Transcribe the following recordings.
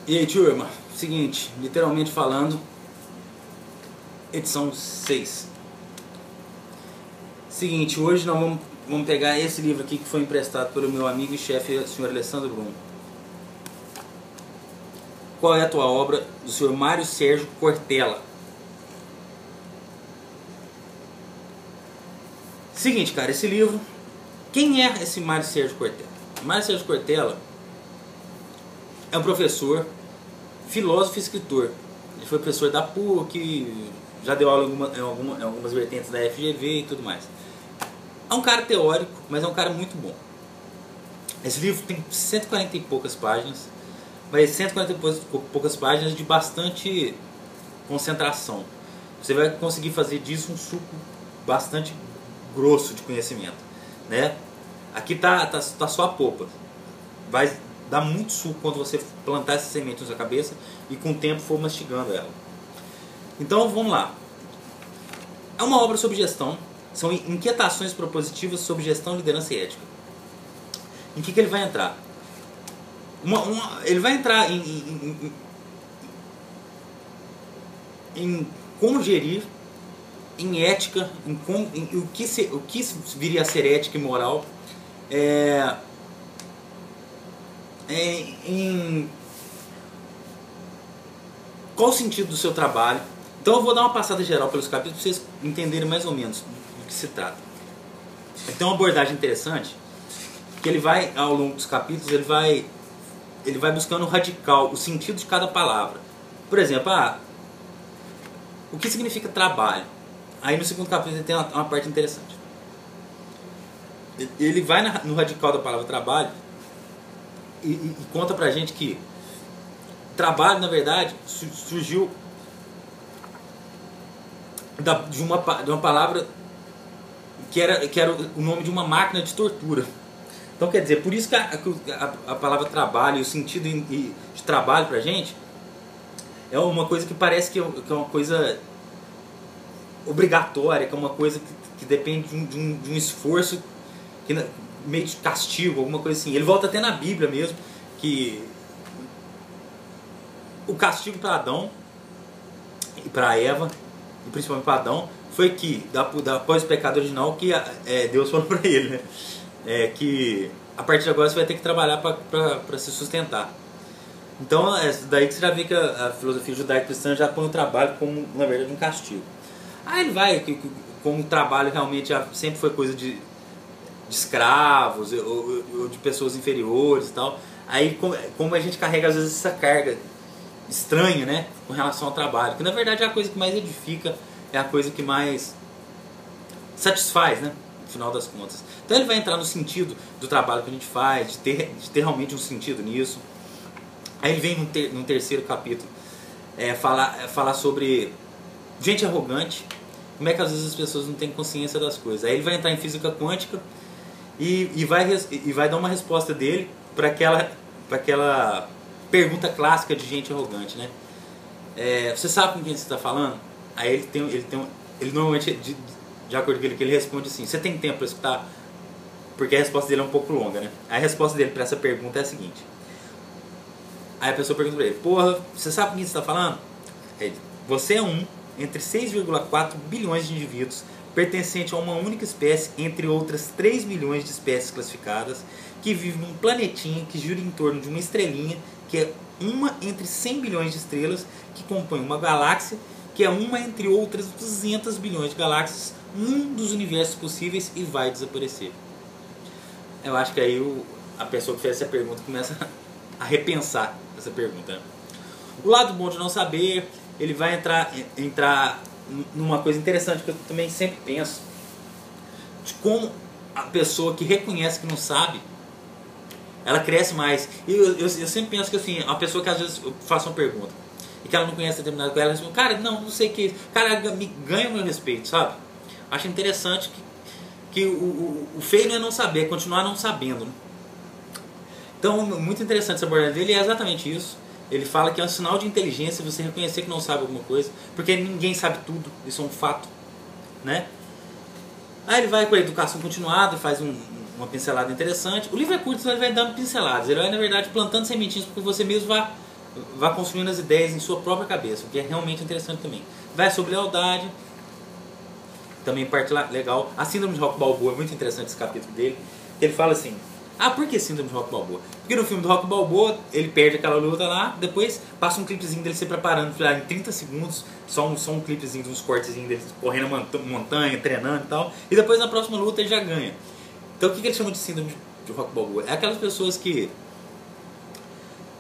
E aí, turma, seguinte, literalmente falando, edição 6. Seguinte, hoje nós vamos pegar esse livro aqui que foi emprestado pelo meu amigo e chefe, o senhor Alessandro Brum. Qual é a tua obra? Do senhor Mário Sérgio Cortella. Seguinte, cara, esse livro... Quem é esse Mário Sérgio Cortella? Mário Sérgio Cortella é um professor, filósofo e escritor. Ele foi professor da PUC, já deu aula em algumas vertentes da FGV e tudo mais. É um cara teórico, mas é um cara muito bom. Esse livro tem 140 e poucas páginas, mas 140 e poucas páginas de bastante concentração. Você vai conseguir fazer disso um suco bastante grosso de conhecimento, né? Aqui tá só a polpa. Vai dar muito suco quando você plantar essa semente na sua cabeça e com o tempo for mastigando ela. Então vamos lá. É uma obra sobre gestão. São inquietações propositivas sobre gestão, liderança e ética. Em que ele vai entrar? Ele vai entrar em como gerir, em ética, em o que viria a ser ética e moral, em qual o sentido do seu trabalho. Então eu vou dar uma passada geral pelos capítulos para vocês entenderem mais ou menos do que se trata. Tem uma abordagem interessante que ele vai, ao longo dos capítulos, ele vai buscando o radical, o sentido de cada palavra. Por exemplo, o que significa trabalho? Aí no segundo capítulo ele tem uma parte interessante. Ele vai no radical da palavra trabalho e conta pra gente que trabalho, na verdade, surgiu de uma palavra que era o nome de uma máquina de tortura. Então, quer dizer, por isso que a palavra trabalho, o sentido de trabalho pra gente é uma coisa que parece que é uma coisa obrigatória, que é uma coisa que depende de um esforço, meio de castigo, alguma coisa assim. Ele volta até na Bíblia mesmo, que o castigo para Adão e para Eva, e principalmente para Adão, foi que, após o pecado original, que Deus falou para ele, né? Que a partir de agora você vai ter que trabalhar para se sustentar. Então é daí que você já vê que a filosofia judaico-cristã já põe o trabalho como, na verdade, um castigo. Aí ele vai, como o trabalho realmente sempre foi coisa de escravos ou de pessoas inferiores e tal. Aí como a gente carrega às vezes essa carga estranha, né, com relação ao trabalho, que na verdade é a coisa que mais edifica, é a coisa que mais satisfaz, né, no final das contas. Então ele vai entrar no sentido do trabalho que a gente faz, de ter realmente um sentido nisso. Aí ele vem no terceiro capítulo falar sobre gente arrogante, como é que às vezes as pessoas não têm consciência das coisas. Aí ele vai entrar em física quântica e vai dar uma resposta dele para aquela pergunta clássica de gente arrogante, né? Você sabe com quem você está falando? Aí ele normalmente, de acordo com ele, que ele responde assim: você tem tempo para escutar? Porque a resposta dele é um pouco longa, né? A resposta dele para essa pergunta é a seguinte. Aí a pessoa pergunta para ele: porra, você sabe com quem você está falando? Aí ele: você é um entre 6,4 bilhões de indivíduos, pertencente a uma única espécie, entre outras 3 milhões de espécies classificadas, que vive num planetinha que gira em torno de uma estrelinha, que é uma entre 100 bilhões de estrelas, que compõe uma galáxia, que é uma entre outras 200 bilhões de galáxias, um dos universos possíveis, e vai desaparecer. Eu acho que aí a pessoa que fez essa pergunta começa a repensar essa pergunta, né? O lado bom de não saber, ele vai entrar numa coisa interessante que eu também sempre penso, de como a pessoa que reconhece que não sabe, ela cresce mais. E eu sempre penso que assim, a pessoa que às vezes eu faço uma pergunta e que ela não conhece determinada coisa, ela responde: cara, não sei o que, cara, ganha o meu respeito, sabe? Acho interessante que o feio não é não saber, é continuar não sabendo, né? Então, muito interessante essa abordagem dele, é exatamente isso. Ele fala que é um sinal de inteligência você reconhecer que não sabe alguma coisa, porque ninguém sabe tudo, isso é um fato, né? Aí ele vai com a educação continuada, faz uma pincelada interessante. O livro é curto, então ele vai dando pinceladas, ele vai, na verdade, plantando sementinhas para que você mesmo vá vá construindo as ideias em sua própria cabeça, o que é realmente interessante também. Vai sobre lealdade, também parte legal. A síndrome de Rock Balboa é muito interessante esse capítulo dele. Ele fala assim: ah, por que síndrome de Rock Balboa? Porque no filme do Rock Balboa, ele perde aquela luta lá, depois passa um clipezinho dele se preparando em 30 segundos, só um clipezinho de uns cortezinhos dele correndo montanha, treinando e tal, e depois na próxima luta ele já ganha. Então o que ele chama de síndrome de Rock Balboa? É aquelas pessoas que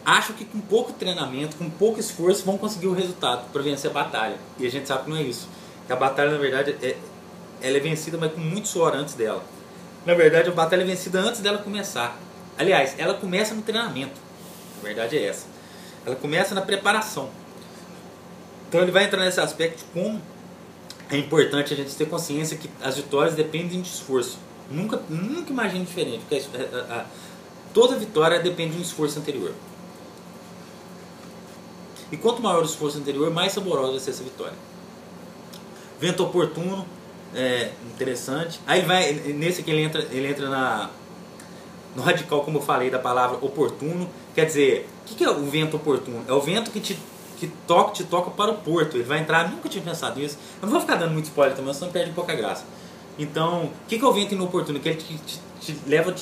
acham que com pouco treinamento, com pouco esforço, vão conseguir o resultado para vencer a batalha. E a gente sabe que não é isso. Que a batalha, na verdade, ela é vencida, mas com muito suor antes dela. Na verdade, a batalha é vencida antes dela começar. Aliás, ela começa no treinamento. A verdade é essa. Ela começa na preparação. Então ele vai entrar nesse aspecto de como é importante a gente ter consciência que as vitórias dependem de esforço. Nunca imagine diferente. Porque toda vitória depende de um esforço anterior. E quanto maior o esforço anterior, mais saborosa vai ser essa vitória. Vento oportuno, interessante. Aí nesse aqui ele entra no radical, como eu falei, da palavra oportuno. Quer dizer, o que é o vento oportuno? É o vento que te toca para o porto. Ele vai entrar, nunca tinha pensado nisso. Eu não vou ficar dando muito spoiler também, senão perde um pouco a graça. Então, o que é o vento inoportuno? Que ele te leva,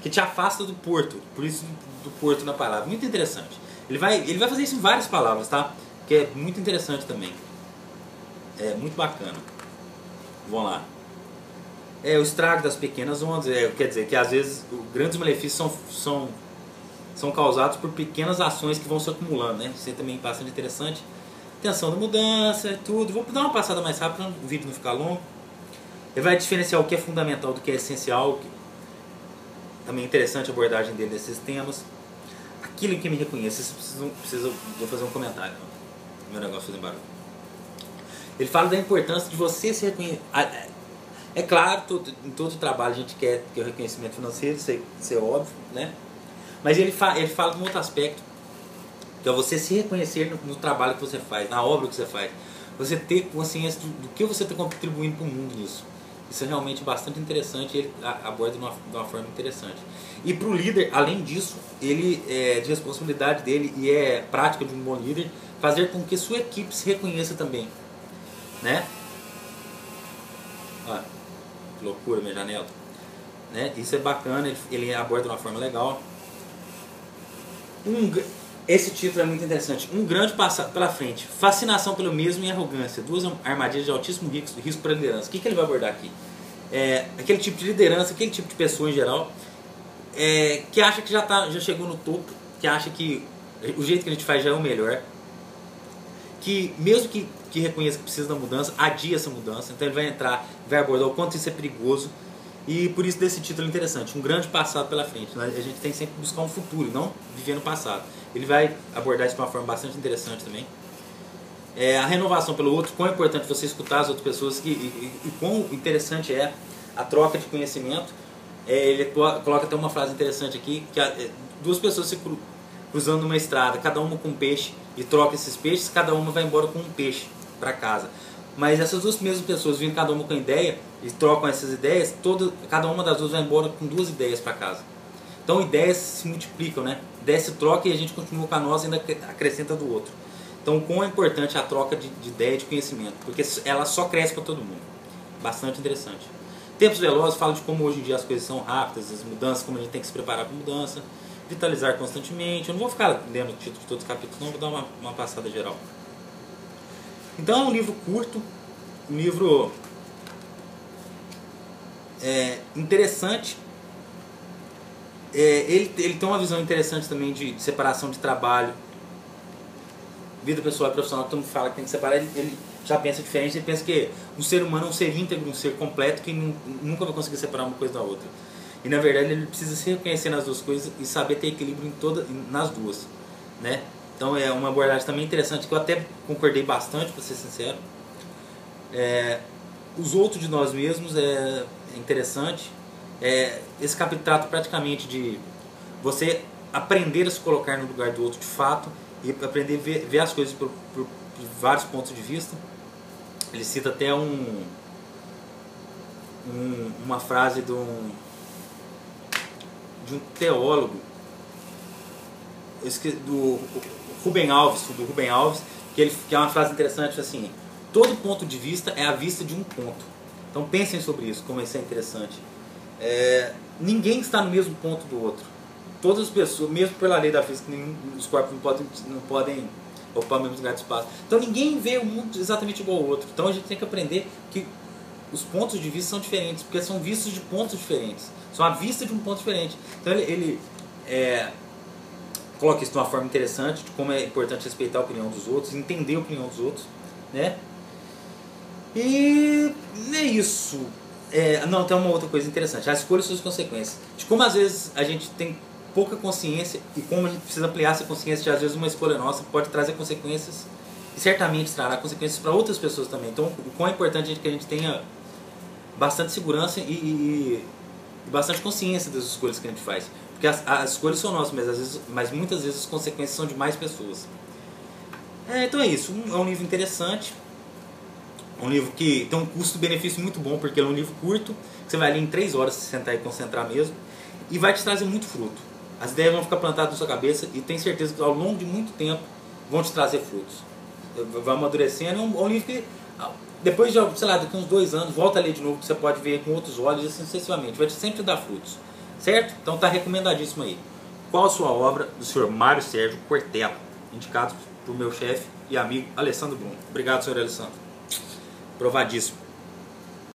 que te afasta do porto. Por isso do porto na palavra. Muito interessante. Ele vai fazer isso em várias palavras, tá? Que é muito interessante também. É muito bacana. Vamos lá. O estrago das pequenas ondas. Quer dizer que às vezes grandes malefícios são causados por pequenas ações que vão se acumulando, né? Isso é também bastante interessante. Tensão da mudança, tudo. Vou dar uma passada mais rápida para o vídeo não ficar longo. Ele vai diferenciar o que é fundamental do que é essencial. Também é interessante a abordagem dele desses temas. Aquilo que me reconhece, vocês vou fazer um comentário. Meu negócio fazendo barulho. Ele fala da importância de você se reconhecer. É claro, em todo trabalho a gente quer o reconhecimento financeiro, isso é óbvio, né? Mas ele fala de um outro aspecto, que é você se reconhecer no trabalho que você faz, na obra que você faz. Você ter consciência do que você está contribuindo para o mundo nisso. Isso é realmente bastante interessante e ele aborda de uma forma interessante. E para o líder, além disso, ele de responsabilidade dele e é prática de um bom líder, fazer com que sua equipe se reconheça também. Né? Olha, que loucura minha janela. Né? Isso é bacana, ele aborda de uma forma legal. Esse título é muito interessante. Um grande passado pela frente. Fascinação pelo mesmo e arrogância. Duas armadilhas de altíssimo risco para a liderança. O que ele vai abordar aqui? Aquele tipo de liderança, aquele tipo de pessoa em geral, que acha que já chegou no topo, que acha que o jeito que a gente faz já é o melhor, que mesmo que reconheça que precisa da mudança, adia essa mudança. Então ele vai abordar o quanto isso é perigoso. E por isso desse título é interessante, um grande passado pela frente. A gente tem que sempre buscar um futuro, não viver no passado. Ele vai abordar isso de uma forma bastante interessante também. A renovação pelo outro, quão é importante você escutar as outras pessoas e quão interessante é a troca de conhecimento. Ele coloca até uma frase interessante aqui, que duas pessoas se cruzando numa estrada, cada uma com um peixe, e troca esses peixes, cada uma vai embora com um peixe para casa. Mas essas duas mesmas pessoas vindo cada uma com ideia e trocam essas ideias, cada uma das duas vai embora com duas ideias para casa. Então ideias se multiplicam, né? Ideias se trocam e a gente continua com a nossa e ainda acrescenta do outro. Então quão é importante a troca de ideia e de conhecimento, porque ela só cresce para todo mundo. Bastante interessante. Tempos Velozes fala de como hoje em dia as coisas são rápidas, as mudanças, como a gente tem que se preparar para mudança, vitalizar constantemente. Eu não vou ficar lendo o título de todos os capítulos, não, vou dar uma passada geral. Então é um livro curto, um livro interessante. Ele tem uma visão interessante também de separação de trabalho, vida pessoal e profissional, que todo mundo fala que tem que separar. Ele já pensa diferente, ele pensa que um ser humano é um ser íntegro, um ser completo, que nunca vai conseguir separar uma coisa da outra. E na verdade ele precisa se reconhecer nas duas coisas e saber ter equilíbrio nas duas, né? Então é uma abordagem também interessante, que eu até concordei bastante, para ser sincero. Os outros de nós mesmos é interessante. Esse capítulo trata praticamente de você aprender a se colocar no lugar do outro de fato e aprender a ver as coisas por vários pontos de vista. Ele cita até uma frase de um teólogo do Rubem Alves, que é uma frase interessante assim: todo ponto de vista é a vista de um ponto. Então pensem sobre isso, como isso é interessante. Ninguém está no mesmo ponto do outro. Todas as pessoas, mesmo pela lei da física, os corpos não podem ocupar o mesmo lugar de espaço. Então ninguém vê o mundo exatamente igual ao outro. Então a gente tem que aprender que os pontos de vista são diferentes, porque são vistos de pontos diferentes. São a vista de um ponto diferente. Então ele coloca isso de uma forma interessante, de como é importante respeitar a opinião dos outros, entender a opinião dos outros, né? E é isso. Não, tem uma outra coisa interessante: as escolhas e suas consequências. De como às vezes a gente tem pouca consciência e como a gente precisa ampliar essa consciência de às vezes uma escolha nossa pode trazer consequências, e certamente trará consequências para outras pessoas também. Então o quão é importante que a gente tenha bastante segurança e bastante consciência das escolhas que a gente faz. Porque as escolhas são nossas, mas muitas vezes as consequências são de mais pessoas. Então é isso. É um livro interessante. Um livro que tem um custo-benefício muito bom, porque ele é um livro curto, que você vai ali em 3 horas se sentar e concentrar mesmo, e vai te trazer muito fruto. As ideias vão ficar plantadas na sua cabeça e tenho certeza que ao longo de muito tempo vão te trazer frutos. Vai amadurecendo. É um livro que depois de, sei lá, daqui uns 2 anos, volta a ler de novo, que você pode ver com outros olhos e assim sucessivamente. Vai sempre dar frutos. Certo? Então tá recomendadíssimo aí. Qual a sua obra? Do senhor Mário Sérgio Cortella, indicado por meu chefe e amigo Alessandro Bruno. Obrigado, senhor Alessandro. Provadíssimo.